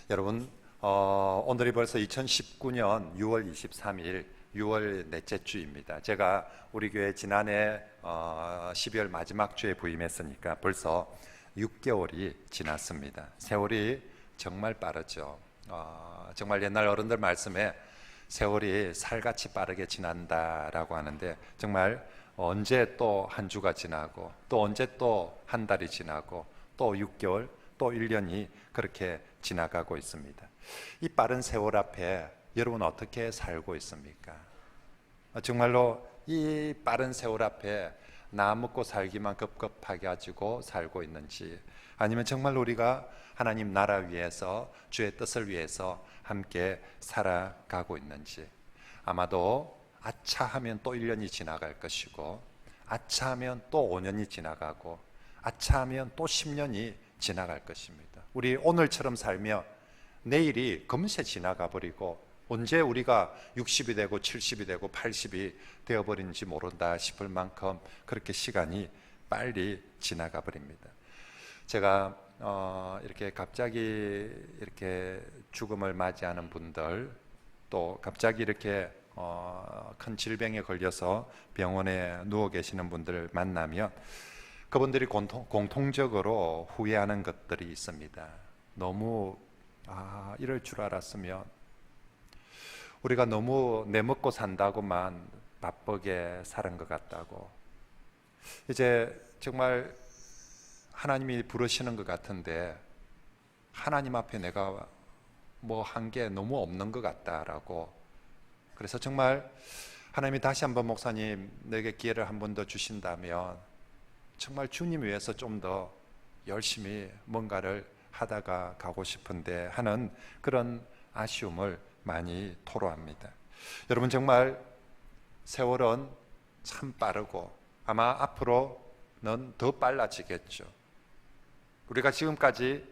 여러분, 오늘이 벌써 2019년 6월 23일, 6월 넷째 주입니다. 제가 우리 교회 지난해 12월 마지막 주에 부임했으니까 벌써 6개월이 지났습니다. 세월이 정말 빠르죠. 정말 옛날 어른들 말씀에 세월이 살같이 빠르게 지난다라고 하는데, 정말 언제 또 한 주가 지나고 또 언제 또 한 달이 지나고 또 6개월 또 1년이 그렇게 지나가고 있습니다. 이 빠른 세월 앞에 여러분 어떻게 살고 있습니까? 정말로 이 빠른 세월 앞에 나 먹고 살기만 급급하게 가지고 살고 있는지, 아니면 정말 우리가 하나님 나라 위해서 주의 뜻을 위해서 함께 살아가고 있는지. 아마도 아차 하면 또 1년이 지나갈 것이고, 아차 하면 또 5년이 지나가고, 아차 하면 또 10년이 지나갈 것입니다. 우리 오늘처럼 살며 내일이 금세 지나가 버리고, 언제 우리가 60이 되고 70이 되고 80이 되어버린지 모른다 싶을 만큼 그렇게 시간이 빨리 지나가 버립니다. 제가 이렇게 갑자기 이렇게 죽음을 맞이하는 분들, 또 갑자기 이렇게 큰 질병에 걸려서 병원에 누워 계시는 분들을 만나면 그분들이 공통적으로 후회하는 것들이 있습니다. 너무 이럴 줄 알았으면, 우리가 너무 내 먹고 산다고만 바쁘게 사는 것 같다고, 이제 정말 하나님이 부르시는 것 같은데 하나님 앞에 내가 뭐 한 게 너무 없는 것 같다라고. 그래서 정말 하나님이 다시 한번 목사님 내게 기회를 한 번 더 주신다면 정말 주님 위해서 좀 더 열심히 뭔가를 하다가 가고 싶은데 하는 그런 아쉬움을 많이 토로합니다. 여러분, 정말 세월은 참 빠르고 아마 앞으로는 더 빨라지겠죠. 우리가 지금까지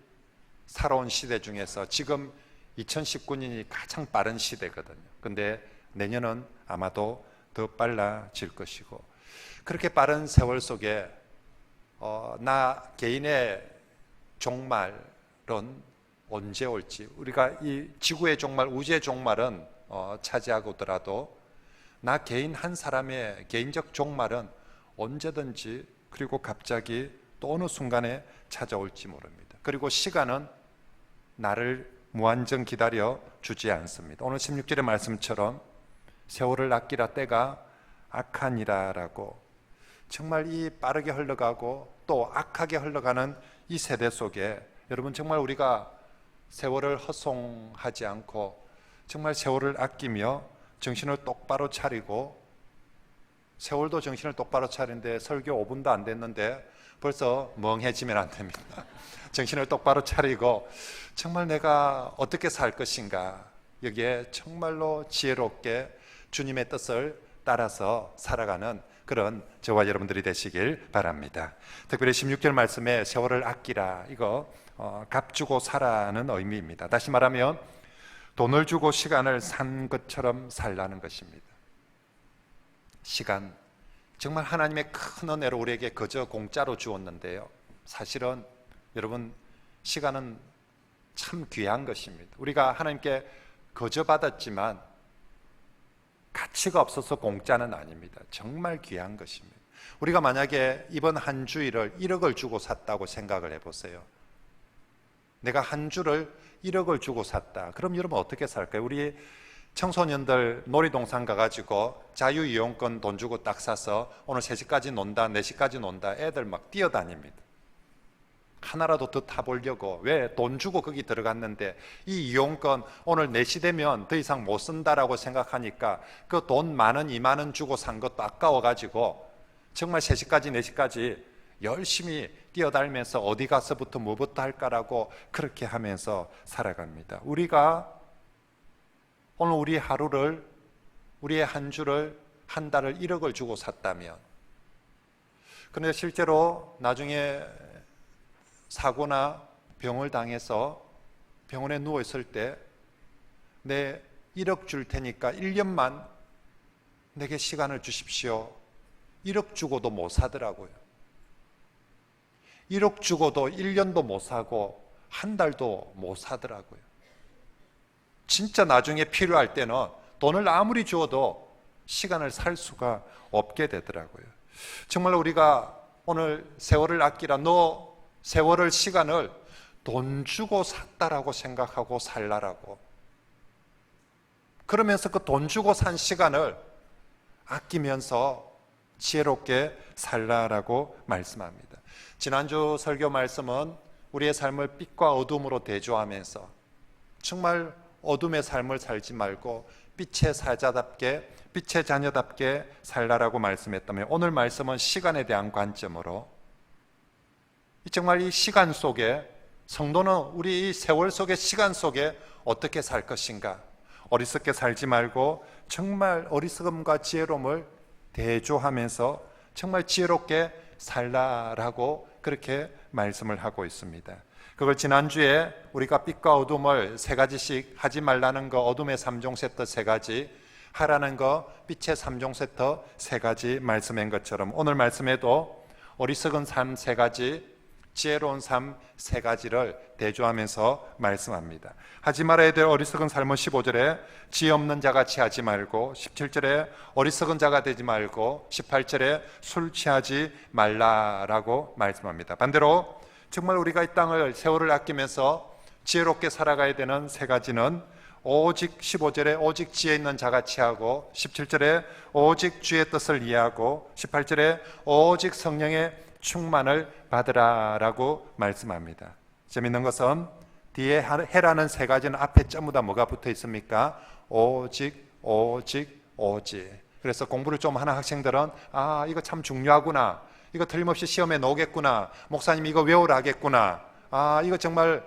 살아온 시대 중에서 지금 2019년이 가장 빠른 시대거든요. 근데 내년은 아마도 더 빨라질 것이고, 그렇게 빠른 세월 속에 나 개인의 종말은 언제 올지, 우리가 이 지구의 종말, 우주의 종말은 차지하고더라도 나 개인 한 사람의 개인적 종말은 언제든지, 그리고 갑자기 또 어느 순간에 찾아올지 모릅니다. 그리고 시간은 나를 무한정 기다려 주지 않습니다. 오늘 16절의 말씀처럼 세월을 아끼라 때가 악하니라라고, 정말 이 빠르게 흘러가고 또 악하게 흘러가는 이 세대 속에 여러분, 정말 우리가 세월을 허송하지 않고 정말 세월을 아끼며 정신을 똑바로 차리고, 세월도 정신을 똑바로 차리는데 설교 5분도 안 됐는데 벌써 멍해지면 안 됩니다. 정신을 똑바로 차리고 정말 내가 어떻게 살 것인가, 여기에 정말로 지혜롭게 주님의 뜻을 따라서 살아가는 그런 저와 여러분들이 되시길 바랍니다. 특별히 16절 말씀에 세월을 아끼라, 이거 값 주고 사라는 의미입니다. 다시 말하면 돈을 주고 시간을 산 것처럼 살라는 것입니다. 시간, 정말 하나님의 큰 은혜로 우리에게 그저 공짜로 주었는데요, 사실은 여러분, 시간은 참 귀한 것입니다. 우리가 하나님께 거저 받았지만 가치가 없어서 공짜는 아닙니다. 정말 귀한 것입니다. 우리가 만약에 이번 한 주일을 1억을 주고 샀다고 생각을 해보세요. 내가 한 주를 1억을 주고 샀다. 그럼 여러분 어떻게 살까요? 우리 청소년들 놀이동산 가가지고 자유이용권 돈 주고 딱 사서 오늘 3시까지 논다, 4시까지 논다, 애들 막 뛰어다닙니다. 하나라도 더 타보려고. 왜? 돈 주고 거기 들어갔는데 이 이용권 오늘 4시 되면 더 이상 못 쓴다라고 생각하니까 그 돈 10,000원, 20,000원 주고 산 것도 아까워가지고 정말 3시까지 4시까지 열심히 뛰어다니면서 어디 가서부터 뭐부터 할까라고 그렇게 하면서 살아갑니다. 우리가 오늘 우리 하루를, 우리의 한 주를, 한 달을 1억을 주고 샀다면, 그런데 실제로 나중에 사고나 병을 당해서 병원에 누워있을 때 내 1억 줄 테니까 1년만 내게 시간을 주십시오. 1억 주고도 못 사더라고요. 1억 주고도 1년도 못 사고 한 달도 못 사더라고요. 진짜 나중에 필요할 때는 돈을 아무리 주어도 시간을 살 수가 없게 되더라고요. 정말 우리가 오늘 세월을 아끼라, 너 세월을, 시간을 돈 주고 샀다라고 생각하고 살라라고. 그러면서 그 돈 주고 산 시간을 아끼면서 지혜롭게 살라라고 말씀합니다. 지난주 설교 말씀은 우리의 삶을 빛과 어둠으로 대조하면서 정말 어둠의 삶을 살지 말고 빛의 사자답게, 빛의 자녀답게 살라라고 말씀했다면, 오늘 말씀은 시간에 대한 관점으로, 정말 이 시간 속에 성도는 우리 이 세월 속의 시간 속에 어떻게 살 것인가, 어리석게 살지 말고 정말 어리석음과 지혜로움을 대조하면서 정말 지혜롭게 살라라고 그렇게 말씀을 하고 있습니다. 그걸 지난주에 우리가 빛과 어둠을 세 가지씩 하지 말라는 거, 어둠의 3종 세트 세 가지, 하라는 거, 빛의 3종 세트 세 가지 말씀한 것처럼 오늘 말씀에도 어리석은 삶 세 가지, 지혜로운 삶 세 가지를 대조하면서 말씀합니다. 하지 말아야 될 어리석은 삶은 15절에 지혜 없는 자같이 하지 말고, 17절에 어리석은 자가 되지 말고, 18절에 술 취하지 말라라고 말씀합니다. 반대로 정말 우리가 이 땅을, 세월을 아끼면서 지혜롭게 살아가야 되는 세 가지는 오직 15절에 오직 지혜 있는 자같이 하고, 17절에 오직 주의 뜻을 이해하고, 18절에 오직 성령의 충만을 받으라라고 말씀합니다. 재밌는 것은 뒤에 해라는 세 가지는 앞에 전부 다 뭐가 붙어 있습니까? 오직, 오직, 오직. 그래서 공부를 좀 하는 학생들은 이거 참 중요하구나, 이거 틀림없이 시험에 나오겠구나, 목사님 이거 외우라겠구나, 이거 정말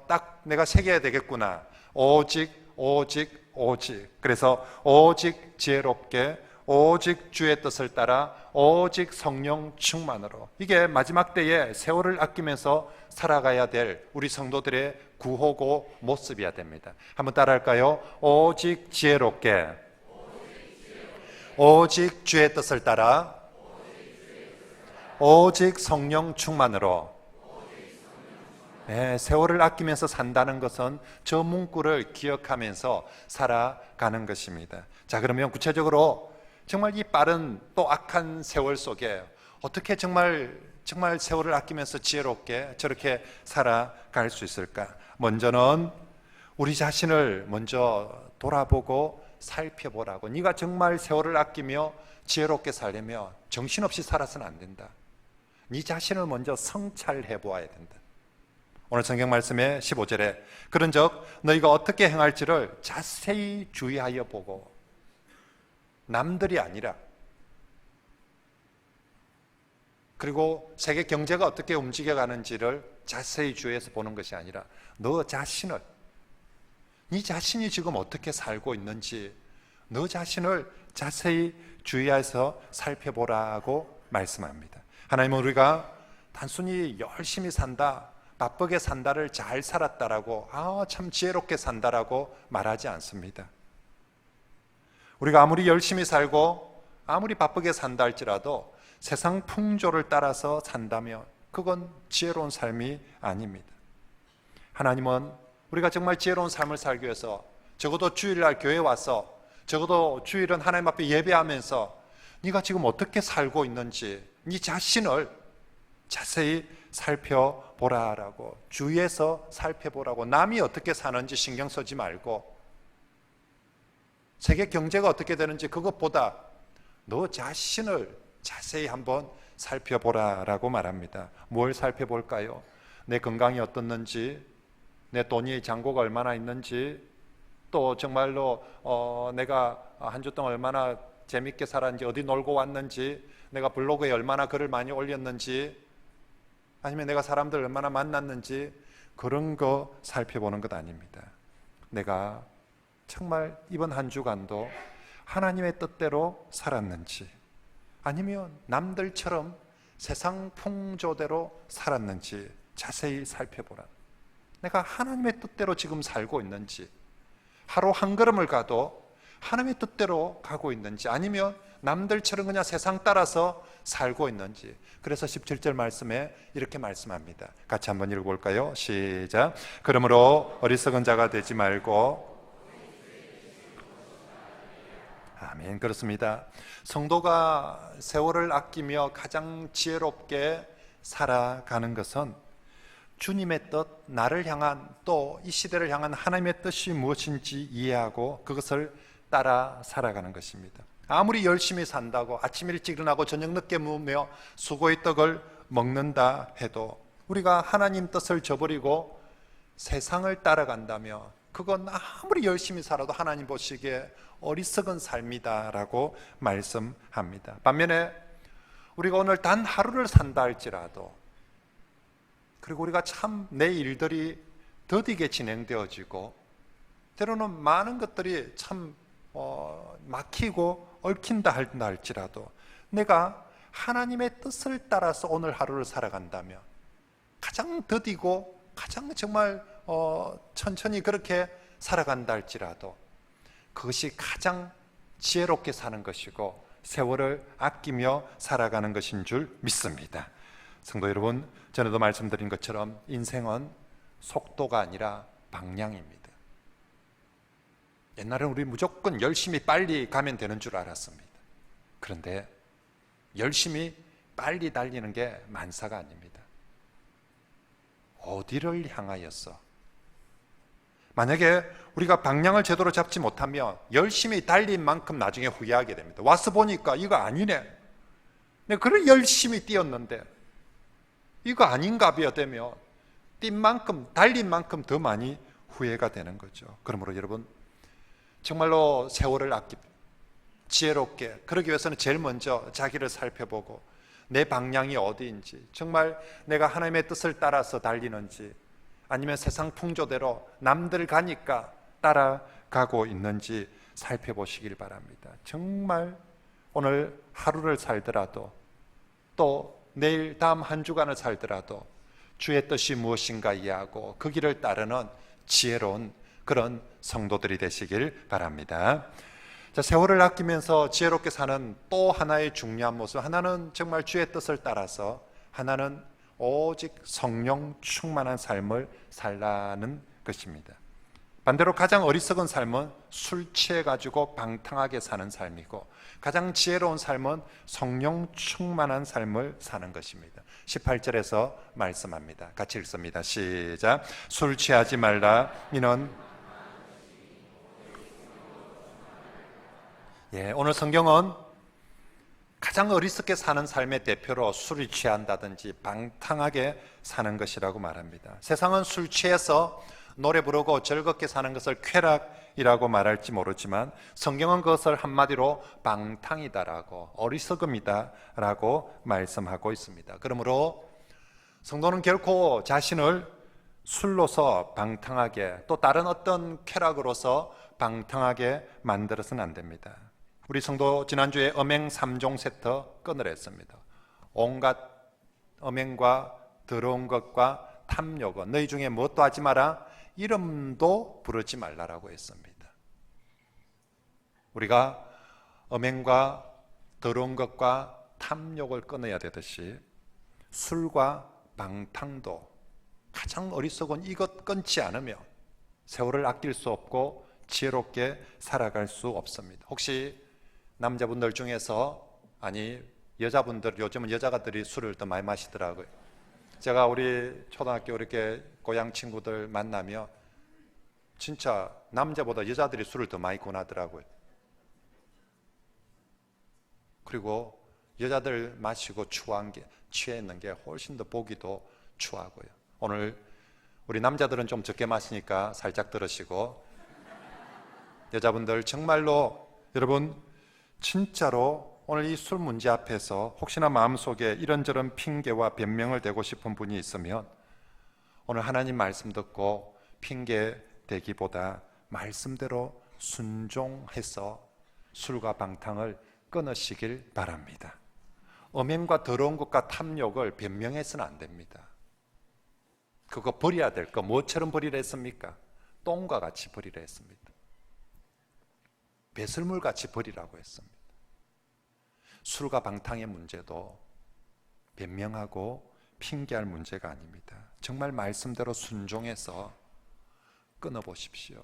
딱 내가 새겨야 되겠구나. 오직, 오직, 오직. 그래서 오직 지혜롭게, 오직 주의 뜻을 따라, 오직 성령 충만으로. 이게 마지막 때에 세월을 아끼면서 살아가야 될 우리 성도들의 구호고 모습이어야 됩니다. 한번 따라할까요? 오직 지혜롭게, 오직 주의 뜻을 따라, 오직 성령 충만으로. 네, 세월을 아끼면서 산다는 것은 저 문구를 기억하면서 살아가는 것입니다. 자, 그러면 구체적으로 정말 이 빠른 또 악한 세월 속에 어떻게 정말 세월을 아끼면서 지혜롭게 저렇게 살아갈 수 있을까? 먼저는 우리 자신을 먼저 돌아보고 살펴보라고. 네가 정말 세월을 아끼며 지혜롭게 살려면 정신없이 살아서는 안 된다. 네 자신을 먼저 성찰해 보아야 된다. 오늘 성경 말씀의 15절에 그런즉 너희가 어떻게 행할지를 자세히 주의하여 보고, 남들이 아니라, 그리고 세계 경제가 어떻게 움직여가는지를 자세히 주의해서 보는 것이 아니라 너 자신을, 네 자신이 지금 어떻게 살고 있는지 너 자신을 자세히 주의해서 살펴보라고 말씀합니다. 하나님은 우리가 단순히 열심히 산다, 바쁘게 산다를 잘 살았다라고, 참 지혜롭게 산다라고 말하지 않습니다. 우리가 아무리 열심히 살고 아무리 바쁘게 산다 할지라도 세상 풍조를 따라서 산다면 그건 지혜로운 삶이 아닙니다. 하나님은 우리가 정말 지혜로운 삶을 살기 위해서 적어도 주일날 교회에 와서, 적어도 주일은 하나님 앞에 예배하면서 네가 지금 어떻게 살고 있는지 네 자신을 자세히 살펴보라라고, 주위에서 살펴보라고. 남이 어떻게 사는지 신경 쓰지 말고, 세계 경제가 어떻게 되는지 그것보다 너 자신을 자세히 한번 살펴보라라고 말합니다. 뭘 살펴볼까요? 내 건강이 어떻는지, 내 돈이 잔고가 얼마나 있는지, 또 정말로 내가 한 주 동안 얼마나 재밌게 살았는지, 어디 놀고 왔는지, 내가 블로그에 얼마나 글을 많이 올렸는지, 아니면 내가 사람들 얼마나 만났는지, 그런 거 살펴보는 것 아닙니다. 내가 정말 이번 한 주간도 하나님의 뜻대로 살았는지, 아니면 남들처럼 세상 풍조대로 살았는지 자세히 살펴보라. 내가 하나님의 뜻대로 지금 살고 있는지, 하루 한 걸음을 가도 하나님의 뜻대로 가고 있는지, 아니면 남들처럼 그냥 세상 따라서 살고 있는지. 그래서 17절 말씀에 이렇게 말씀합니다. 같이 한번 읽어볼까요? 시작. 그러므로 어리석은 자가 되지 말고 아멘. 그렇습니다. 성도가 세월을 아끼며 가장 지혜롭게 살아가는 것은 주님의 뜻, 나를 향한 또 이 시대를 향한 하나님의 뜻이 무엇인지 이해하고 그것을 따라 살아가는 것입니다. 아무리 열심히 산다고 아침 일찍 일어나고 저녁 늦게 누우며 수고의 떡을 먹는다 해도 우리가 하나님 뜻을 저버리고 세상을 따라간다며 그건 아무리 열심히 살아도 하나님 보시기에 어리석은 삶이다라고 말씀합니다. 반면에 우리가 오늘 단 하루를 산다 할지라도 그리고 우리가 참 내 일들이 더디게 진행되어지고 때로는 많은 것들이 참 막히고 얽힌다 할지라도 내가 하나님의 뜻을 따라서 오늘 하루를 살아간다면 가장 더디고 가장 정말 천천히 그렇게 살아간다 할지라도 그것이 가장 지혜롭게 사는 것이고 세월을 아끼며 살아가는 것인 줄 믿습니다. 성도 여러분, 전에도 말씀드린 것처럼 인생은 속도가 아니라 방향입니다. 옛날에는 우리 무조건 열심히 빨리 가면 되는 줄 알았습니다. 그런데 열심히 빨리 달리는 게 만사가 아닙니다. 어디를 향하여서? 만약에 우리가 방향을 제대로 잡지 못하면 열심히 달린 만큼 나중에 후회하게 됩니다. 와서 보니까 이거 아니네. 내가 그래 열심히 뛰었는데 이거 아닌가 봐야 되면 뛴 만큼 달린 만큼 더 많이 후회가 되는 거죠. 그러므로 여러분 정말로 세월을 지혜롭게 그러기 위해서는 제일 먼저 자기를 살펴보고 내 방향이 어디인지 정말 내가 하나님의 뜻을 따라서 달리는지 아니면 세상 풍조대로 남들 가니까 따라가고 있는지 살펴보시길 바랍니다. 정말 오늘 하루를 살더라도 또 내일 다음 한 주간을 살더라도 주의 뜻이 무엇인가 이해하고 그 길을 따르는 지혜로운 그런 성도들이 되시길 바랍니다. 자, 세월을 아끼면서 지혜롭게 사는 또 하나의 중요한 모습, 하나는 정말 주의 뜻을 따라서, 하나는 오직 성령 충만한 삶을 살라는 것입니다. 반대로 가장 어리석은 삶은 술 취해가지고 방탕하게 사는 삶이고, 가장 지혜로운 삶은 성령 충만한 삶을 사는 것입니다. 18절에서 말씀합니다. 같이 읽습니다. 시작. 술 취하지 말라. 이는 오늘 성경은 가장 어리석게 사는 삶의 대표로 술이 취한다든지 방탕하게 사는 것이라고 말합니다. 세상은 술 취해서 노래 부르고 즐겁게 사는 것을 쾌락이라고 말할지 모르지만 성경은 그것을 한마디로 방탕이다라고, 어리석음이다라고 말씀하고 있습니다. 그러므로 성도는 결코 자신을 술로서 방탕하게 또 다른 어떤 쾌락으로서 방탕하게 만들어서는 안 됩니다. 우리 성도 지난주에 엄행 3종 세트 끊으랬습니다. 온갖 엄행과 더러운 것과 탐욕은 너희 중에 무엇도 하지 마라, 이름도 부르지 말라라고 했습니다. 우리가 엄행과 더러운 것과 탐욕을 끊어야 되듯이 술과 방탕도 가장 어리석은 이것 끊지 않으면 세월을 아낄 수 없고 지혜롭게 살아갈 수 없습니다. 혹시 남자분들 중에서, 아니 여자분들, 요즘은 여자가들이 술을 더 많이 마시더라고요. 제가 우리 초등학교 이렇게 고향 친구들 만나면 진짜 남자보다 여자들이 술을 더 많이 권하더라고요. 그리고 여자들 마시고 취해 있는 게 훨씬 더 보기도 추하고요. 오늘 우리 남자들은 좀 적게 마시니까 살짝 들으시고, 여자분들 정말로 여러분 진짜로 오늘 이 술 문제 앞에서 혹시나 마음속에 이런저런 핑계와 변명을 대고 싶은 분이 있으면 오늘 하나님 말씀 듣고 핑계 대기보다 말씀대로 순종해서 술과 방탕을 끊으시길 바랍니다. 엄행과 더러운 것과 탐욕을 변명해서는 안 됩니다. 그거 버려야 될 거 뭐처럼 버리라 했습니까? 똥과 같이 버리라 했습니다. 배설물 같이 버리라고 했습니다. 술과 방탕의 문제도 변명하고 핑계할 문제가 아닙니다. 정말 말씀대로 순종해서 끊어보십시오.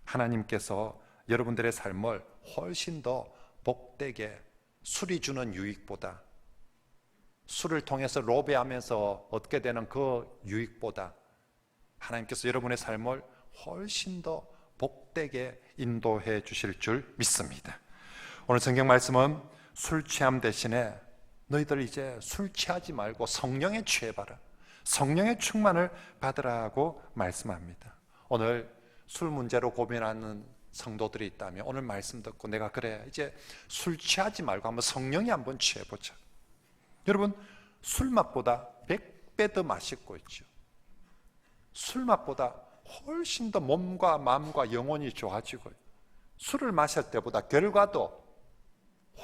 하나님께서 여러분들의 삶을 훨씬 더 복되게, 술이 주는 유익보다, 술을 통해서 로비하면서 얻게 되는 그 유익보다 하나님께서 여러분의 삶을 훨씬 더 복되게 인도해 주실 줄 믿습니다. 오늘 성경 말씀은 술 취함 대신에 너희들 이제 술 취하지 말고 성령에 취해봐라, 성령의 충만을 받으라고 말씀합니다. 오늘 술 문제로 고민하는 성도들이 있다면 오늘 말씀 듣고 내가 그래 이제 술 취하지 말고 한번 성령에 한번 취해보자. 여러분, 술 맛보다 100배 더 맛있고 있죠. 술 맛보다 훨씬 더 몸과 마음과 영혼이 좋아지고, 술을 마실 때보다 결과도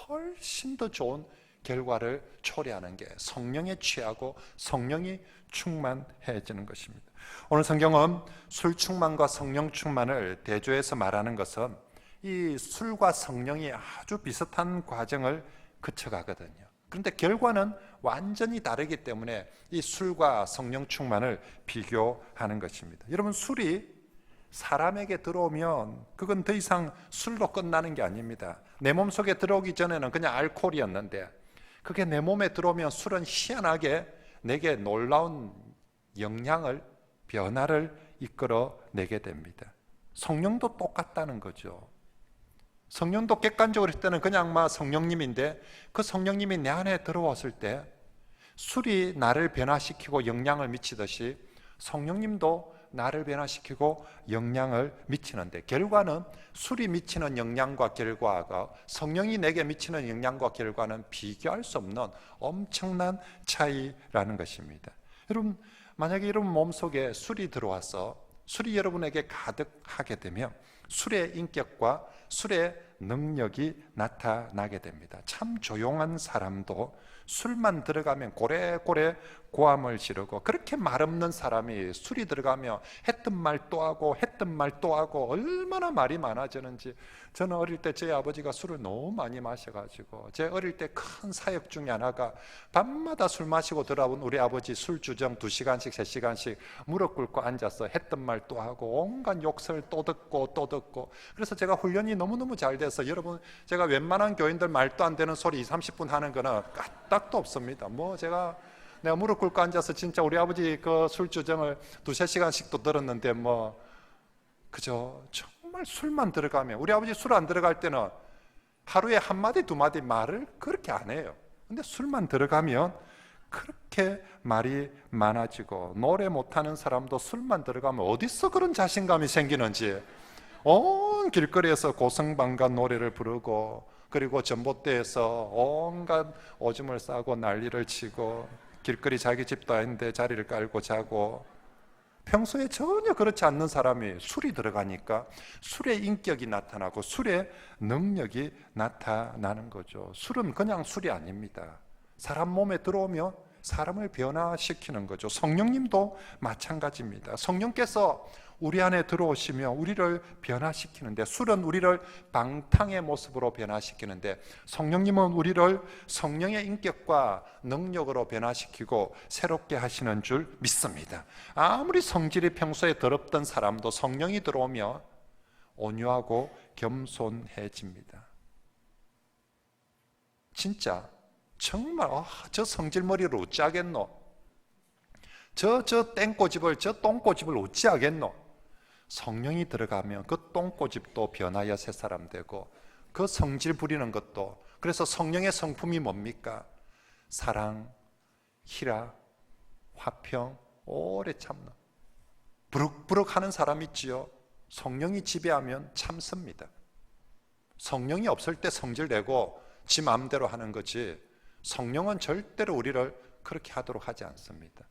훨씬 더 좋은 결과를 초래하는 게 성령에 취하고 성령이 충만해지는 것입니다. 오늘 성경은 술 충만과 성령 충만을 대조해서 말하는 것은 이 술과 성령이 아주 비슷한 과정을 거쳐가거든요. 그런데 결과는 완전히 다르기 때문에 이 술과 성령 충만을 비교하는 것입니다. 여러분, 술이 사람에게 들어오면 그건 더 이상 술로 끝나는 게 아닙니다. 내 몸속에 들어오기 전에는 그냥 알코올이었는데 그게 내 몸에 들어오면 술은 희한하게 내게 놀라운 영향을, 변화를 이끌어내게 됩니다. 성령도 똑같다는 거죠. 성령도 객관적으로 할 때는 그냥 막 성령님인데 그 성령님이 내 안에 들어왔을 때 술이 나를 변화시키고 영향을 미치듯이 성령님도 나를 변화시키고 영향을 미치는데, 결과는 술이 미치는 영향과 결과가 성령이 내게 미치는 영향과 결과는 비교할 수 없는 엄청난 차이라는 것입니다. 여러분, 만약에 여러분 몸속에 술이 들어와서 술이 여러분에게 가득하게 되면 술의 인격과 술의 능력이 나타나게 됩니다. 참 조용한 사람도 술만 들어가면 고래고래 고함을 지르고, 그렇게 말없는 사람이 술이 들어가면 했던 말 또 하고 했던 말 또 하고 얼마나 말이 많아지는지. 저는 어릴 때 제 아버지가 술을 너무 많이 마셔가지고 제 어릴 때 큰 사역 중에 하나가 밤마다 술 마시고 들어온 우리 아버지 술 주정 2시간씩 3시간씩 무릎 꿇고 앉아서 했던 말 또 하고 온갖 욕설 또 듣고 또 듣고. 그래서 제가 훈련이 너무너무 잘 돼서, 여러분, 제가 웬만한 교인들 말도 안 되는 소리 20-30분 하는 거는 까딱도 없습니다. 내가 무릎 꿇고 앉아서 진짜 우리 아버지 그 술주정을 2-3시간씩도 들었는데 그저 정말 술만 들어가면, 우리 아버지 술 안 들어갈 때는 하루에 1마디 2마디 말을 그렇게 안 해요. 근데 술만 들어가면 그렇게 말이 많아지고, 노래 못하는 사람도 술만 들어가면 어디서 그런 자신감이 생기는지 온 길거리에서 고성방가 노래를 부르고, 그리고 전봇대에서 온갖 오줌을 싸고 난리를 치고, 길거리 자기 집도 아닌데 자리를 깔고 자고. 평소에 전혀 그렇지 않는 사람이 술이 들어가니까 술의 인격이 나타나고 술의 능력이 나타나는 거죠. 술은 그냥 술이 아닙니다. 사람 몸에 들어오면 사람을 변화시키는 거죠. 성령님도 마찬가지입니다. 성령께서 우리 안에 들어오시며 우리를 변화시키는데, 술은 우리를 방탕의 모습으로 변화시키는데 성령님은 우리를 성령의 인격과 능력으로 변화시키고 새롭게 하시는 줄 믿습니다. 아무리 성질이 평소에 더럽던 사람도 성령이 들어오며 온유하고 겸손해집니다. 진짜 정말 저 성질머리를 어찌하겠노? 저 땡꼬집을, 저 똥꼬집을 어찌하겠노? 성령이 들어가면 그 똥꼬집도 변하여 새 사람 되고, 그 성질 부리는 것도. 그래서 성령의 성품이 뭡니까? 사랑, 희락, 화평, 오래 참는, 부룩부룩 하는 사람 있지요. 성령이 지배하면 참습니다. 성령이 없을 때 성질 내고 지 마음대로 하는 거지, 성령은 절대로 우리를 그렇게 하도록 하지 않습니다.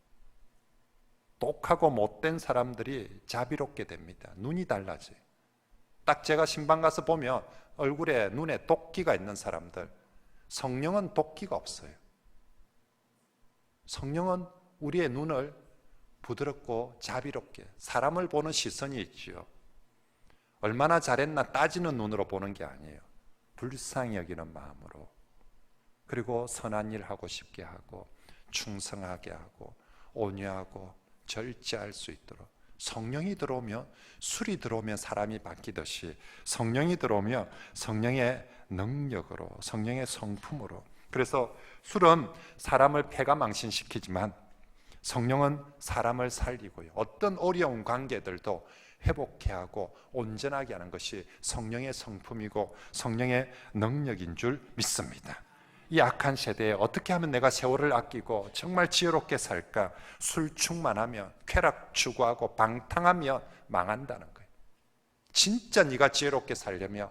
똑하고 못된 사람들이 자비롭게 됩니다. 눈이 달라져요. 딱 제가 신방 가서 보면 얼굴에 눈에 도끼가 있는 사람들, 성령은 도끼가 없어요. 성령은 우리의 눈을 부드럽고 자비롭게, 사람을 보는 시선이 있지요. 얼마나 잘했나 따지는 눈으로 보는 게 아니에요. 불쌍히 여기는 마음으로, 그리고 선한 일 하고 싶게 하고 충성하게 하고 온유하고 절제할 수 있도록 성령이 들어오면, 술이 들어오면 사람이 바뀌듯이 성령이 들어오면 성령의 능력으로, 성령의 성품으로. 그래서 술은 사람을 패가망신시키지만 성령은 사람을 살리고요, 어떤 어려운 관계들도 회복케 하고 온전하게 하는 것이 성령의 성품이고 성령의 능력인 줄 믿습니다. 이 악한 세대에 어떻게 하면 내가 세월을 아끼고 정말 지혜롭게 살까? 술 충만하면, 쾌락 추구하고 방탕하면 망한다는 거예요. 진짜 네가 지혜롭게 살려면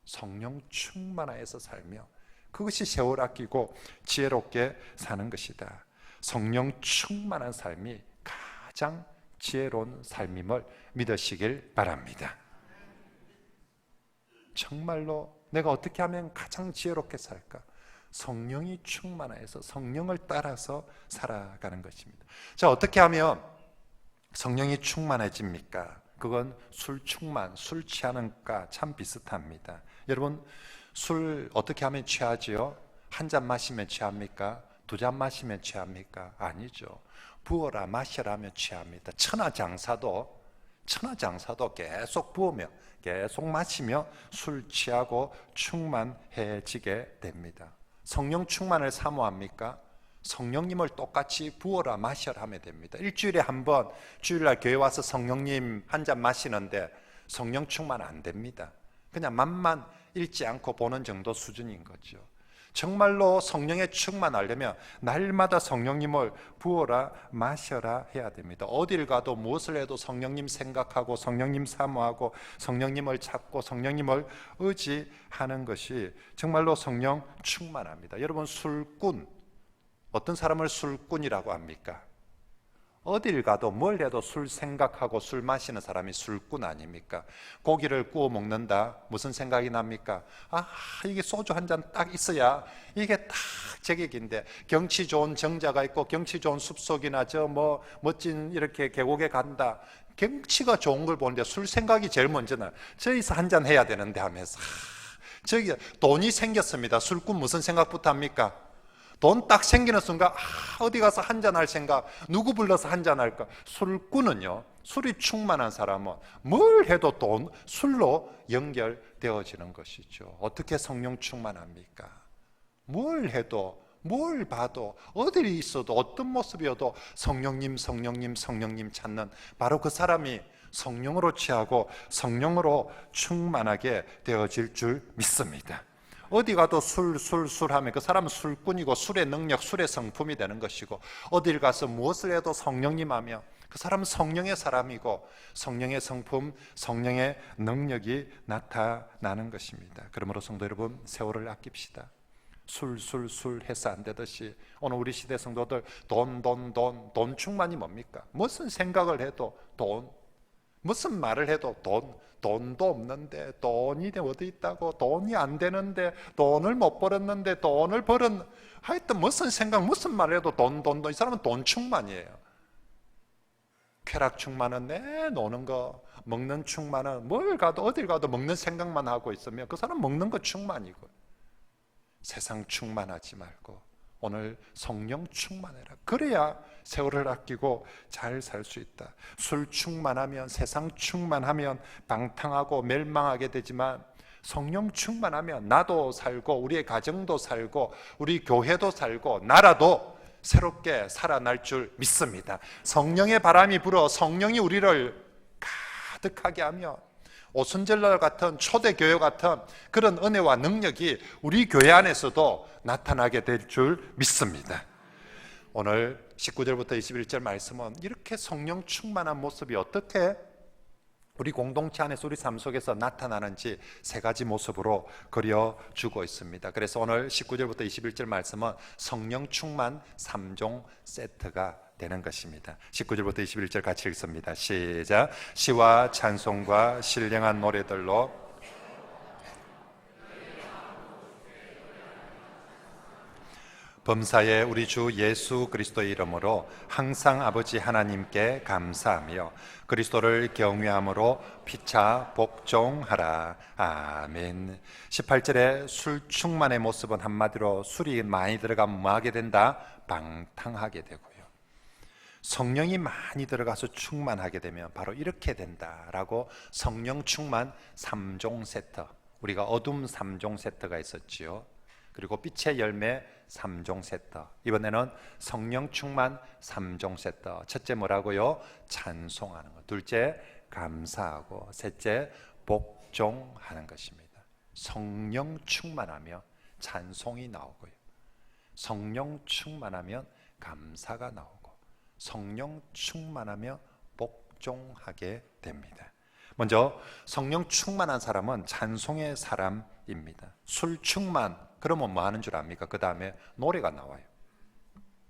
성령 충만하여서 살며, 그것이 세월 아끼고 지혜롭게 사는 것이다. 성령 충만한 삶이 가장 지혜로운 삶임을 믿으시길 바랍니다. 정말로 내가 어떻게 하면 가장 지혜롭게 살까? 성령이 충만해서 성령을 따라서 살아가는 것입니다. 자, 어떻게 하면 성령이 충만해집니까? 그건 술 충만, 술 취하는 것과 참 비슷합니다. 여러분, 술 어떻게 하면 취하지요? 한 잔 마시면 취합니까? 두 잔 마시면 취합니까? 아니죠. 부어라 마셔라 하면 취합니다. 천하장사도 계속 부으며 계속 마시며 술 취하고 충만해지게 됩니다. 성령 충만을 사모합니까? 성령님을 똑같이 부어라 마셔라 하면 됩니다. 일주일에 한 번 주일날 교회 와서 성령님 한 잔 마시는데 성령 충만 안 됩니다. 그냥 맛만 읽지 않고 보는 정도 수준인 거죠. 정말로 성령에 충만하려면 날마다 성령님을 부어라 마셔라 해야 됩니다. 어딜 가도 무엇을 해도 성령님 생각하고 성령님 사모하고 성령님을 찾고 성령님을 의지하는 것이 정말로 성령 충만합니다. 여러분, 술꾼, 어떤 사람을 술꾼이라고 합니까? 어딜 가도 뭘 해도 술 생각하고 술 마시는 사람이 술꾼 아닙니까? 고기를 구워 먹는다, 무슨 생각이 납니까? 이게 소주 한 잔 딱 있어야 이게 딱 제격인데, 경치 좋은 정자가 있고 경치 좋은 숲속이나 저 뭐 멋진 이렇게 계곡에 간다, 경치가 좋은 걸 보는데 술 생각이 제일 먼저 나요. 저기서 한 잔 해야 되는데 하면서 저기 돈이 생겼습니다. 술꾼 무슨 생각부터 합니까? 돈 딱 생기는 순간 어디 가서 한잔할 생각, 누구 불러서 한잔할까? 술꾼은요, 술이 충만한 사람은 뭘 해도 술로 연결되어지는 것이죠. 어떻게 성령 충만합니까? 뭘 해도, 뭘 봐도, 어디에 있어도, 어떤 모습이어도 성령님 찾는 바로 그 사람이 성령으로 취하고 성령으로 충만하게 되어질 줄 믿습니다. 어디 가도 술 하면 그 사람은 술꾼이고 술의 능력, 술의 성품이 되는 것이고, 어딜 가서 무엇을 해도 성령님 하며 그 사람은 성령의 사람이고 성령의 성품, 성령의 능력이 나타나는 것입니다. 그러므로 성도 여러분, 세월을 아낍시다. 술 해서 안 되듯이 오늘 우리 시대 성도들 돈 충만이 뭡니까? 무슨 생각을 해도 돈, 무슨 말을 해도 돈도 없는데, 돈이 어디 있다고, 돈이 안 되는데, 돈을 못 벌었는데, 돈을 벌은, 하여튼 무슨 생각, 무슨 말을 해도 돈. 이 사람은 돈 충만이에요. 쾌락 충만은 노는 거, 먹는 충만은 뭘 가도 어딜 가도 먹는 생각만 하고 있으면 그 사람 먹는 거 충만이고. 세상 충만하지 말고 오늘 성령 충만해라. 그래야 세월을 아끼고 잘 살 수 있다. 술 충만하면, 세상 충만하면 방탕하고 멸망하게 되지만, 성령 충만하면 나도 살고 우리의 가정도 살고 우리 교회도 살고 나라도 새롭게 살아날 줄 믿습니다. 성령의 바람이 불어 성령이 우리를 가득하게 하며 오순절날 같은 초대교회 같은 그런 은혜와 능력이 우리 교회 안에서도 나타나게 될 줄 믿습니다. 오늘 19절부터 21절 말씀은 이렇게 성령 충만한 모습이 어떻게 우리 공동체 안에서 우리 삶 속에서 나타나는지 세 가지 모습으로 그려주고 있습니다. 그래서 오늘 19절부터 21절 말씀은 성령 충만 3종 세트가 되는 것입니다. 19절부터 21절 같이 읽습니다. 시작. 시와 찬송과 신령한 노래들로 범사에 우리 주 예수 그리스도의 이름으로 항상 아버지 하나님께 감사하며 그리스도를 경외함으로 피차 복종하라. 아멘. 18절에 술 충만의 모습은 한마디로 술이 많이 들어가면 뭐하게 된다? 방탕하게 되고요. 성령이 많이 들어가서 충만하게 되면 바로 이렇게 된다라고 성령 충만 3종 세트, 우리가 어둠 3종 세트가 있었지요. 그리고 빛의 열매 3종 세트, 이번에는 성령 충만 3종 세트. 첫째 뭐라고요? 찬송하는 것. 둘째 감사하고, 셋째 복종하는 것입니다. 성령 충만하면 찬송이 나오고요, 성령 충만하면 감사가 나오고, 성령 충만하면 복종하게 됩니다. 먼저 성령 충만한 사람은 찬송의 사람입니다. 술 충만, 그러면 뭐 하는 줄 압니까? 그 다음에 노래가 나와요.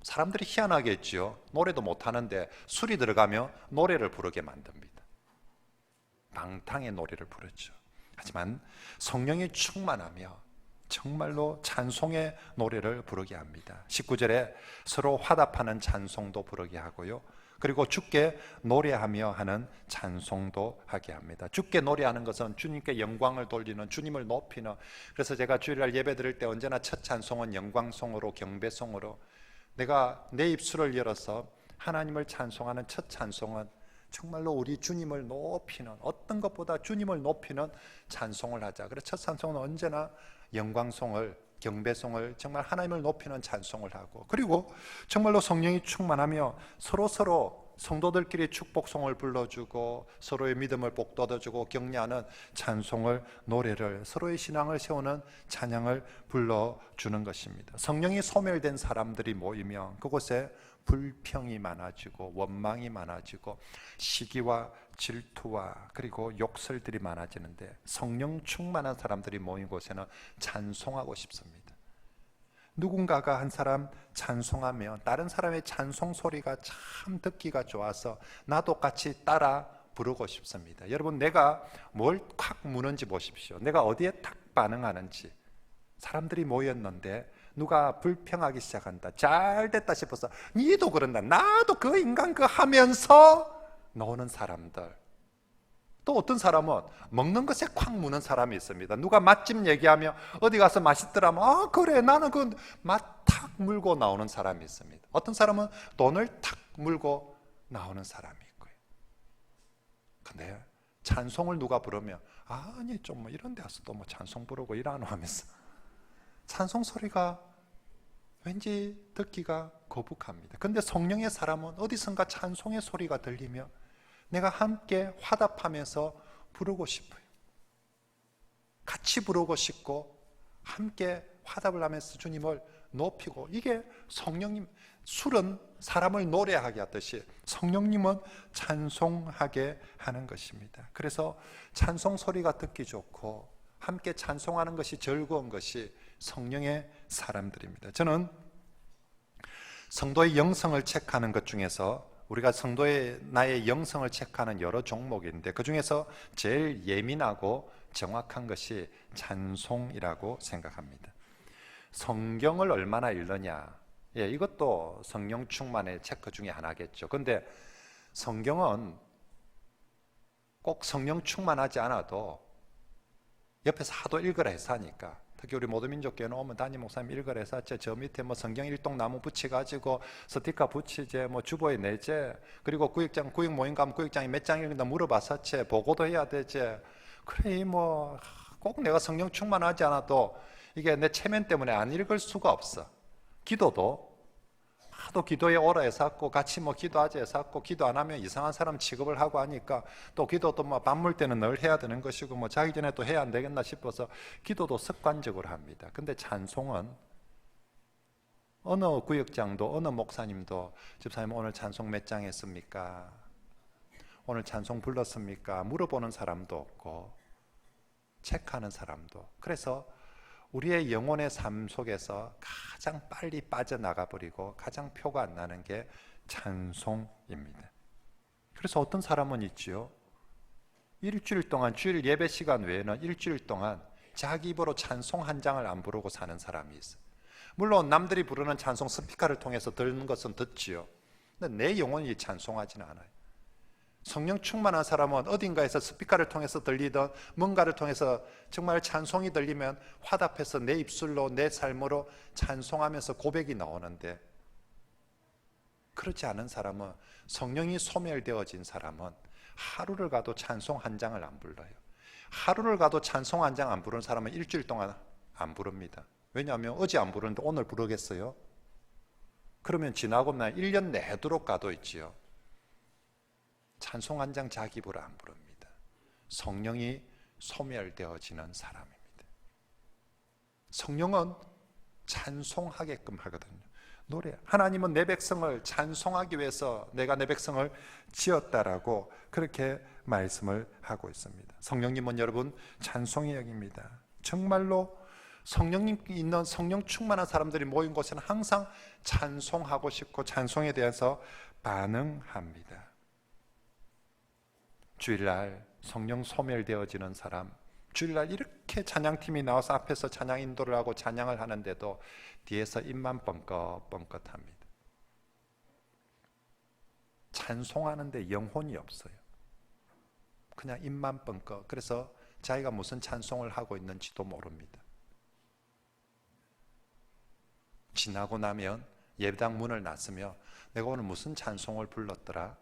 사람들이 희한하게 했죠. 노래도 못하는데 술이 들어가면 노래를 부르게 만듭니다. 방탕의 노래를 부르죠. 하지만 성령이 충만하며 정말로 찬송의 노래를 부르게 합니다. 19절에 서로 화답하는 찬송도 부르게 하고요, 그리고 주께 노래하며 하는 찬송도 하게 합니다. 주께 노래하는 것은 주님께 영광을 돌리는, 주님을 높이는. 그래서 제가 주일날 예배 드릴 때 언제나 첫 찬송은 영광송으로, 경배송으로, 내가 내 입술을 열어서 하나님을 찬송하는 첫 찬송은 정말로 우리 주님을 높이는, 어떤 것보다 주님을 높이는 찬송을 하자. 그래서 첫 찬송은 언제나 영광송을, 경배송을, 정말 하나님을 높이는 찬송을 하고, 그리고 정말로 성령이 충만하며 서로 성도들끼리 축복송을 불러주고 서로의 믿음을 복돋아주고 격려하는 찬송을, 노래를, 서로의 신앙을 세우는 찬양을 불러주는 것입니다. 성령이 소멸된 사람들이 모이면 그곳에 불평이 많아지고 원망이 많아지고 시기와 질투와 그리고 욕설들이 많아지는데, 성령 충만한 사람들이 모인 곳에는 찬송하고 싶습니다. 누군가가 한 사람 찬송하면 다른 사람의 찬송 소리가 참 듣기가 좋아서 나도 같이 따라 부르고 싶습니다. 여러분, 내가 뭘 콱 무는지 보십시오. 내가 어디에 탁 반응하는지. 사람들이 모였는데 누가 불평하기 시작한다. 잘 됐다 싶어서 니도 그런다, 나도 그 인간 그 하면서 노는 사람들. 또 어떤 사람은 먹는 것에 콱 무는 사람이 있습니다. 누가 맛집 얘기하며 어디 가서 맛있더라면 아 그래 나는 그 맛 탁 물고 나오는 사람이 있습니다. 어떤 사람은 돈을 탁 물고 나오는 사람이 있고요. 근데 찬송을 누가 부르면 아니 좀 뭐 이런 데 와서 또 뭐 찬송 부르고 이러노 하면서 찬송 소리가 왠지 듣기가 거북합니다. 근데 성령의 사람은 어디선가 찬송의 소리가 들리며 내가 함께 화답하면서 부르고 싶어요. 같이 부르고 싶고 함께 화답을 하면서 주님을 높이고, 이게 성령님, 술은 사람을 노래하게 하듯이 성령님은 찬송하게 하는 것입니다. 그래서 찬송 소리가 듣기 좋고 함께 찬송하는 것이 즐거운 것이 성령의 사람들입니다. 저는 성도의 영성을 체크하는 것 중에서, 우리가 성도의 나의 영성을 체크하는 여러 종목인데 그 중에서 제일 예민하고 정확한 것이 찬송이라고 생각합니다. 성경을 얼마나 읽느냐, 이것도 성령 충만의 체크 중에 하나겠죠. 근데 성경은 꼭 성령 충만하지 않아도 옆에서 하도 읽으라 해서 하니까, 특히 우리 모두민족교회는 오면 담임 목사님 읽으라 해서 저 밑에 뭐 성경 일동나무 붙여가지고 스티커 붙이제, 뭐 주보에 내제, 그리고 구역장 구역 모임 가면 구역장이 몇 장 읽는다 물어봤었지, 보고도 해야 되지. 그래 뭐 꼭 내가 성령 충만하지 않아도 이게 내 체면 때문에 안 읽을 수가 없어. 기도도 하도 기도에 오라 해서 했고 같이 뭐 기도하자 해서 했고, 기도 안 하면 이상한 사람 취급을 하고 하니까 또 기도도 뭐 밥 먹을 때는 늘 해야 되는 것이고 뭐 자기 전에 또 해야 안 되겠나 싶어서 기도도 습관적으로 합니다. 근데 찬송은 어느 구역장도 어느 목사님도 집사님 오늘 찬송 몇 장 했습니까? 오늘 찬송 불렀습니까? 물어보는 사람도 없고 체크하는 사람도. 그래서 우리의 영혼의 삶 속에서 가장 빨리 빠져나가 버리고 가장 표가 안 나는 게 찬송입니다. 그래서 어떤 사람은 있지요, 일주일 동안 주일 예배 시간 외에는 일주일 동안 자기 입으로 찬송 한 장을 안 부르고 사는 사람이 있어요. 물론 남들이 부르는 찬송 스피커를 통해서 듣는 것은 듣지요. 근데 내 영혼이 찬송하지는 않아요. 성령 충만한 사람은 어딘가에서 스피커를 통해서 들리던 뭔가를 통해서 정말 찬송이 들리면 화답해서 내 입술로 내 삶으로 찬송하면서 고백이 나오는데, 그렇지 않은 사람은, 성령이 소멸되어진 사람은 하루를 가도 찬송 한 장을 안 불러요. 하루를 가도 찬송 한 장 안 부르는 사람은 일주일 동안 안 부릅니다. 왜냐하면 어제 안 부르는데 오늘 부르겠어요? 그러면 지나고 나 1년 내도록 가도 있지요. 찬송 한 장 자기 입으로 안 부릅니다. 성령이 소멸되어지는 사람입니다. 성령은 찬송하게끔 하거든요. 노래. 하나님은 내 백성을 찬송하기 위해서 내가 내 백성을 지었다라고 그렇게 말씀을 하고 있습니다. 성령님은 여러분 찬송의 영입니다. 정말로 성령님 있는, 성령 충만한 사람들이 모인 곳에는 항상 찬송하고 싶고 찬송에 대해서 반응합니다. 주일날 성령 소멸되어지는 사람, 주일날 이렇게 찬양팀이 나와서 앞에서 찬양 인도를 하고 찬양을 하는데도 뒤에서 입만 뻥긋뻥긋합니다. 찬송하는데 영혼이 없어요. 그냥 입만 뻥긋. 그래서 자기가 무슨 찬송을 하고 있는지도 모릅니다. 지나고 나면 예배당 문을 닫으며 내가 오늘 무슨 찬송을 불렀더라?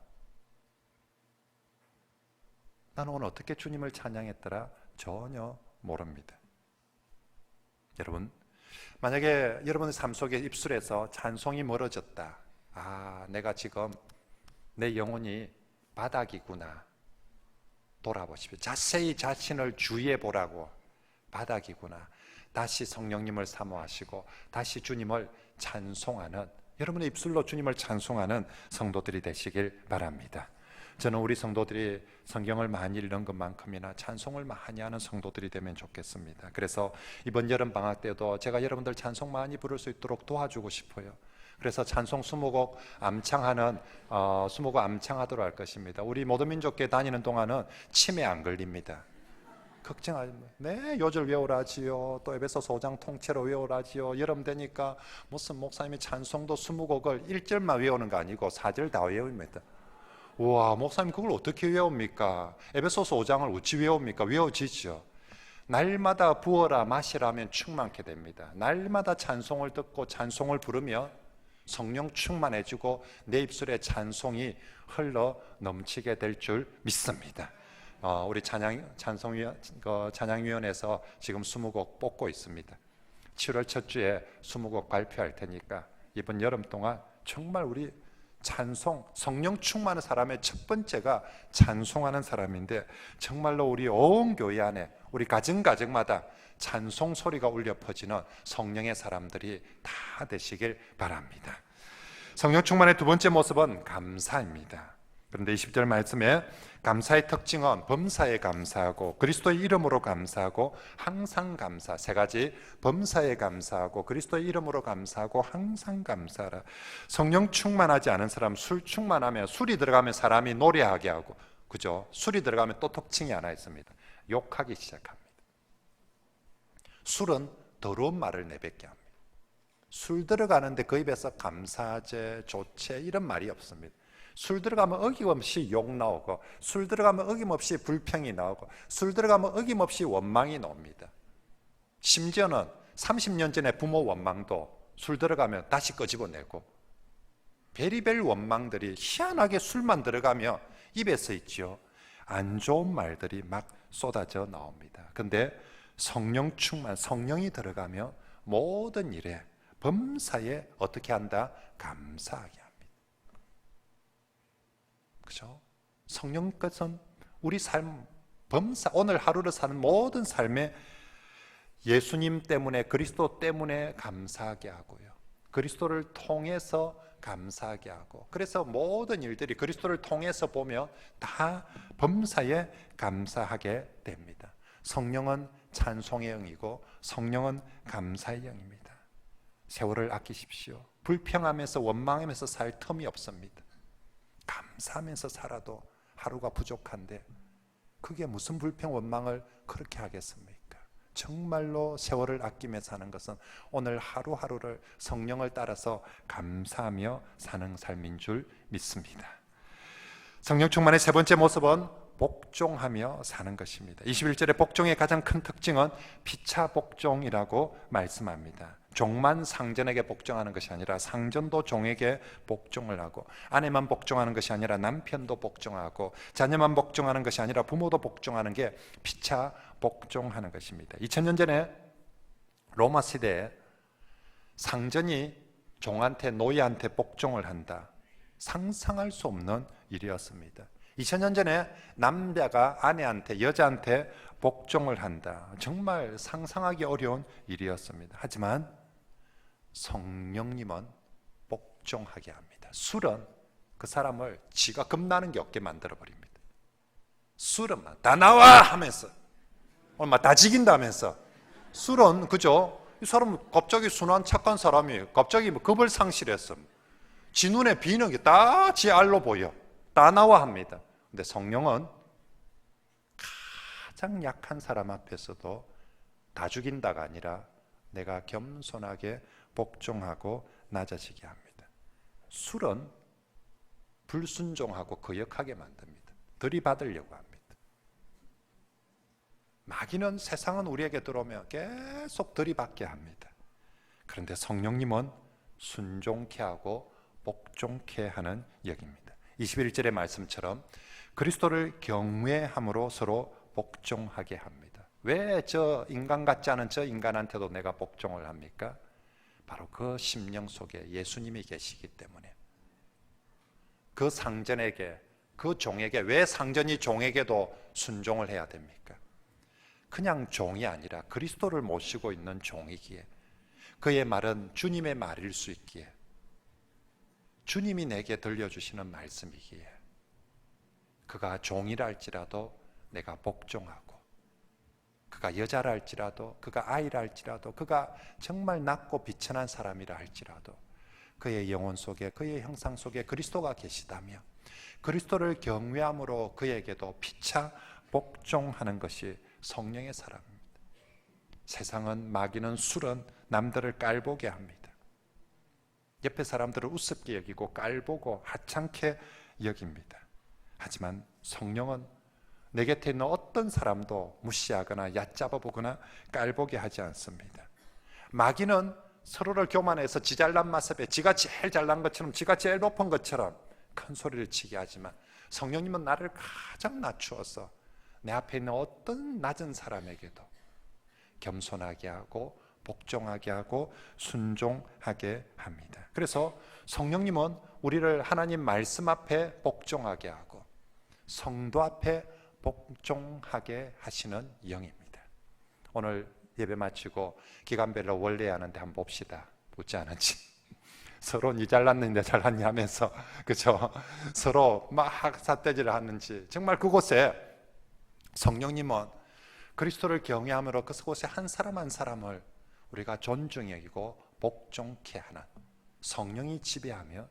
나는 오늘 어떻게 주님을 찬양했더라? 전혀 모릅니다. 여러분, 만약에 여러분의 삶 속에 입술에서 찬송이 멀어졌다. 아, 내가 지금 내 영혼이 바닥이구나. 돌아보십시오. 자세히 자신을 주의해 보라고. 바닥이구나. 다시 성령님을 사모하시고 다시 주님을 찬송하는, 여러분의 입술로 주님을 찬송하는 성도들이 되시길 바랍니다. 저는 우리 성도들이 성경을 많이 읽는 것만큼이나 찬송을 많이 하는 성도들이 되면 좋겠습니다. 그래서 이번 여름 방학 때도 제가 여러분들 찬송 많이 부를 수 있도록 도와주고 싶어요. 그래서 찬송 20곡 암창하는 20곡 암창하도록 할 것입니다. 우리 모든 민족교회 다니는 동안은 치매 안 걸립니다. 걱정하지 마세요. 네, 요절 외우라지요. 또 에베소서 5장 통째로 외우라지요. 여름 되니까 무슨 목사님이 찬송도 20곡을 1절만 외우는 거 아니고 4절 다 외웁니다. 우와, 목사님 그걸 어떻게 외웁니까? 에베소서 5장을 어찌 외웁니까? 외워지죠. 날마다 부어라 마시라 하면 충만케 됩니다. 날마다 찬송을 듣고 찬송을 부르면 성령 충만해지고 내 입술에 찬송이 흘러 넘치게 될 줄 믿습니다. 우리 찬양위원회에서 지금 20곡 뽑고 있습니다. 7월 첫 주에 20곡 발표할 테니까 이번 여름 동안 정말 우리 찬송, 성령 충만한 사람의 첫 번째가 찬송하는 사람인데, 정말로 우리 온 교회 안에 우리 가정가정마다 찬송 소리가 울려 퍼지는 성령의 사람들이 다 되시길 바랍니다. 성령 충만의 두 번째 모습은 감사입니다. 그런데 20절 말씀에 감사의 특징은 범사에 감사하고 그리스도의 이름으로 감사하고 항상 감사, 세 가지. 범사에 감사하고 그리스도의 이름으로 감사하고 항상 감사하라. 성령 충만하지 않은 사람, 술 충만하면, 술이 들어가면 사람이 노래하게 하고, 그죠? 술이 들어가면 또 특징이 하나 있습니다. 욕하기 시작합니다. 술은 더러운 말을 내뱉게 합니다. 술 들어가는데 그 입에서 감사제, 좋제 이런 말이 없습니다. 술 들어가면 어김없이 욕 나오고, 술 들어가면 어김없이 불평이 나오고, 술 들어가면 어김없이 원망이 나옵니다. 심지어는 30년 전에 부모 원망도 술 들어가면 다시 끄집어내고, 베리벨 원망들이 희한하게 술만 들어가면 입에서 있죠. 안 좋은 말들이 막 쏟아져 나옵니다. 근데 성령 충만, 성령이 들어가면 모든 일에 범사에 어떻게 한다? 감사하게 합니다. 그죠? 성령 것은 우리 삶, 범사, 오늘 하루를 사는 모든 삶에 예수님 때문에, 그리스도 때문에 감사하게 하고요. 그리스도를 통해서 감사하게 하고, 그래서 모든 일들이 그리스도를 통해서 보면 다 범사에 감사하게 됩니다. 성령은 찬송의 영이고 성령은 감사의 영입니다. 세월을 아끼십시오. 불평하면서 원망하면서 살 틈이 없습니다. 감사하면서 살아도 하루가 부족한데 그게 무슨 불평 원망을 그렇게 하겠습니까? 정말로 세월을 아끼며 사는 것은 오늘 하루하루를 성령을 따라서 감사하며 사는 삶인 줄 믿습니다. 성령 충만의 세 번째 모습은 복종하며 사는 것입니다. 21절의 복종의 가장 큰 특징은 피차 복종이라고 말씀합니다. 종만 상전에게 복종하는 것이 아니라 상전도 종에게 복종을 하고, 아내만 복종하는 것이 아니라 남편도 복종하고, 자녀만 복종하는 것이 아니라 부모도 복종하는 게 피차 복종하는 것입니다. 2000년 전에 로마 시대에 상전이 종한테, 노예한테 복종을 한다, 상상할 수 없는 일이었습니다. 2000년 전에 남자가 아내한테, 여자한테 복종을 한다, 정말 상상하기 어려운 일이었습니다. 하지만 성령님은 복종하게 합니다. 술은 그 사람을 지가 겁나는 게 없게 만들어 버립니다. 술은 막 다 나와 하면서, 얼마 다 지긴다면서. 술은 그죠? 이 사람은 갑자기 순한 착한 사람이에요. 갑자기 겁을 상실했어. 지 눈에 비는 게 다 지 알로 보여. 다 나와 합니다. 근데 성령은 가장 약한 사람 앞에서도 다 죽인다가 아니라 내가 겸손하게 복종하고 낮아지게 합니다. 술은 불순종하고 거역하게 만듭니다. 들이받으려고 합니다. 마귀는, 세상은 우리에게 들어오면 계속 들이받게 합니다. 그런데 성령님은 순종케 하고 복종케 하는 역입니다. 21절의 말씀처럼 그리스도를 경외함으로 서로 복종하게 합니다. 왜 저 인간 같지 않은 저 인간한테도 내가 복종을 합니까? 바로 그 심령 속에 예수님이 계시기 때문에. 그 상전에게, 그 종에게, 왜 상전이 종에게도 순종을 해야 됩니까? 그냥 종이 아니라 그리스도를 모시고 있는 종이기에, 그의 말은 주님의 말일 수 있기에, 주님이 내게 들려주시는 말씀이기에, 그가 종이라 할지라도 내가 복종하고, 그가 여자라 할지라도, 그가 아이라 할지라도, 그가 정말 낮고 비천한 사람이라 할지라도 그의 영혼 속에, 그의 형상 속에 그리스도가 계시다며 그리스도를 경외함으로 그에게도 피차 복종하는 것이 성령의 사랑입니다. 세상은, 마귀는, 술은 남들을 깔보게 합니다. 옆에 사람들을 우습게 여기고 깔보고 하찮게 여깁니다. 하지만 성령은 내 곁에 있는 어떤 사람도 무시하거나 얕잡아 보거나 깔보게 하지 않습니다. 마귀는 서로를 교만해서 지 잘난 모습에 지가 제일 잘난 것처럼, 지가 제일 높은 것처럼 큰 소리를 치게 하지만, 성령님은 나를 가장 낮추어서 내 앞에 있는 어떤 낮은 사람에게도 겸손하게 하고 복종하게 하고 순종하게 합니다. 그래서 성령님은 우리를 하나님 말씀 앞에 복종하게 하고 성도 앞에 복종하게 하시는 영입니다. 오늘 예배 마치고 기간별로 원래 하는데 한번 봅시다. 웃지 않은지. 서로 니 잘났니 내 잘났니 하면서, 그죠? 서로 막 삿대질을 하는지. 정말 그곳에 성령님은 그리스도를 경외함으로 그곳에 한 사람 한 사람을 우리가 존중히 여기고 복종케 하는, 성령이 지배하며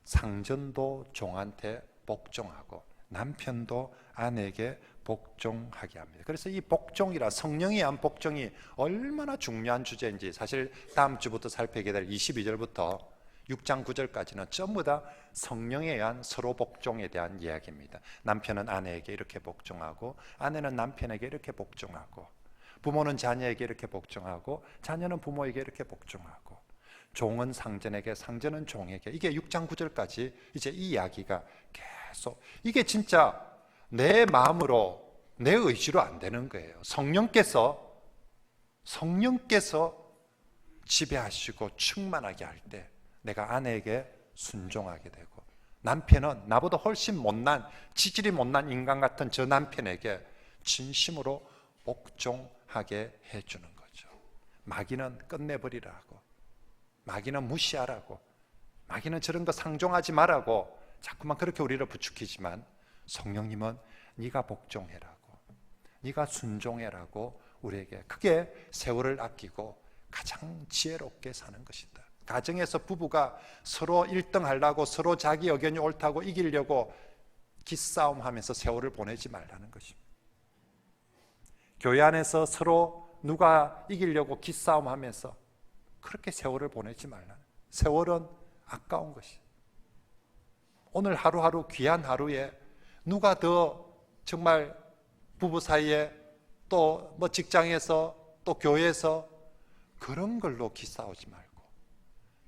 상전도 종한테 복종하고 남편도 아내에게 복종하게 합니다. 그래서 이 복종이라, 성령에 의한 복종이 얼마나 중요한 주제인지 사실 다음 주부터 살피게 될 22절부터 6장 9절까지는 전부 다 성령에 의한 서로 복종에 대한 이야기입니다. 남편은 아내에게 이렇게 복종하고, 아내는 남편에게 이렇게 복종하고, 부모는 자녀에게 이렇게 복종하고, 자녀는 부모에게 이렇게 복종하고, 종은 상전에게, 상전은 종에게. 이게 6장 9절까지 이제 이 이야기가 계속, 이게 진짜 내 마음으로, 내 의지로 안 되는 거예요. 성령께서 지배하시고 충만하게 할 때 내가 아내에게 순종하게 되고, 남편은 나보다 훨씬 못난, 지질이 못난 인간 같은 저 남편에게 진심으로 복종하게 해주는 거죠. 마귀는 끝내버리라고, 마귀는 무시하라고, 마귀는 저런 거 상종하지 말라고 자꾸만 그렇게 우리를 부추기지만, 성령님은 네가 복종해라고, 네가 순종해라고 우리에게, 그게 세월을 아끼고 가장 지혜롭게 사는 것이다. 가정에서 부부가 서로 1등 하려고, 서로 자기 의견이 옳다고 이기려고 기싸움하면서 세월을 보내지 말라는 것입니다. 교회 안에서 서로 누가 이기려고 기싸움하면서 그렇게 세월을 보내지 말라는, 세월은 아까운 것이, 오늘 하루하루 귀한 하루에 누가 더 정말 부부 사이에, 또 뭐 직장에서, 또 교회에서 그런 걸로 기싸우지 말고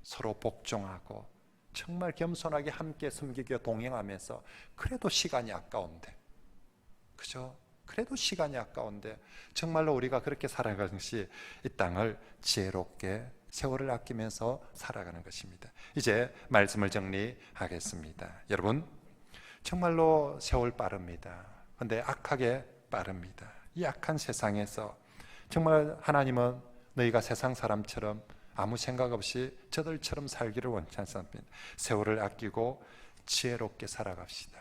서로 복종하고 정말 겸손하게 함께 섬기며 동행하면서, 그래도 시간이 아까운데, 그죠? 그래도 시간이 아까운데 정말로 우리가 그렇게 살아가는 것이 이 땅을 지혜롭게 세월을 아끼면서 살아가는 것입니다. 이제 말씀을 정리하겠습니다. 여러분, 정말로 세월 빠릅니다. 그런데 악하게 빠릅니다. 이 악한 세상에서 정말 하나님은 너희가 세상 사람처럼 아무 생각 없이 저들처럼 살기를 원치 않습니다. 세월을 아끼고 지혜롭게 살아갑시다.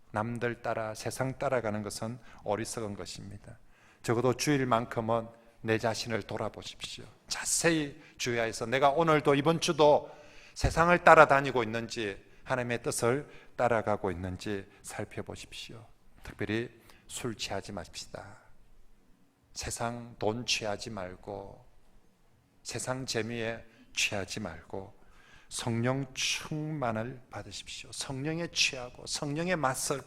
남들 따라 세상 따라가는 것은 어리석은 것입니다. 적어도 주일만큼은 내 자신을 돌아보십시오. 자세히 주의하여서 내가 오늘도 이번 주도 세상을 따라다니고 있는지 하나님의 뜻을 따라가고 있는지 살펴보십시오. 특별히 술 취하지 마십시다. 세상 돈 취하지 말고 세상 재미에 취하지 말고 성령 충만을 받으십시오. 성령에 취하고 성령의 맛을,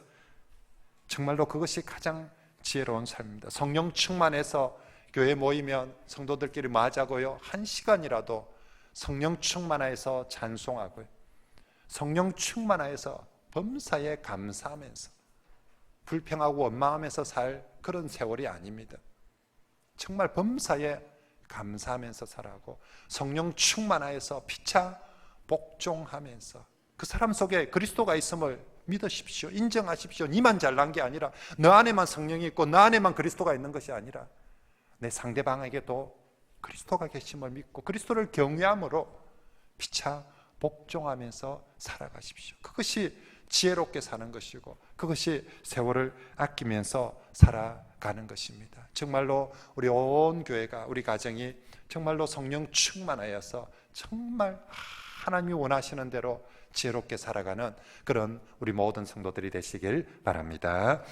정말로 그것이 가장 지혜로운 삶입니다. 성령 충만해서 교회 모이면 성도들끼리 뭐 하자고요? 1시간이라도 성령 충만해서 찬송하고요, 성령 충만해서 범사에 감사하면서 불평하고 원망하면서 살 그런 세월이 아닙니다. 정말 범사에 감사하면서 살아가고 성령 충만하여서 피차 복종하면서 그 사람 속에 그리스도가 있음을 믿으십시오. 인정하십시오. 니만 잘난 게 아니라, 너 안에만 성령이 있고 너 안에만 그리스도가 있는 것이 아니라 내 상대방에게도 그리스도가 계심을 믿고 그리스도를 경외함으로 피차 복종하면서 살아가십시오. 그것이 지혜롭게 사는 것이고 그것이 세월을 아끼면서 살아가는 것입니다. 정말로 우리 온 교회가, 우리 가정이 정말로 성령 충만하여서 정말 하나님이 원하시는 대로 지혜롭게 살아가는 그런 우리 모든 성도들이 되시길 바랍니다.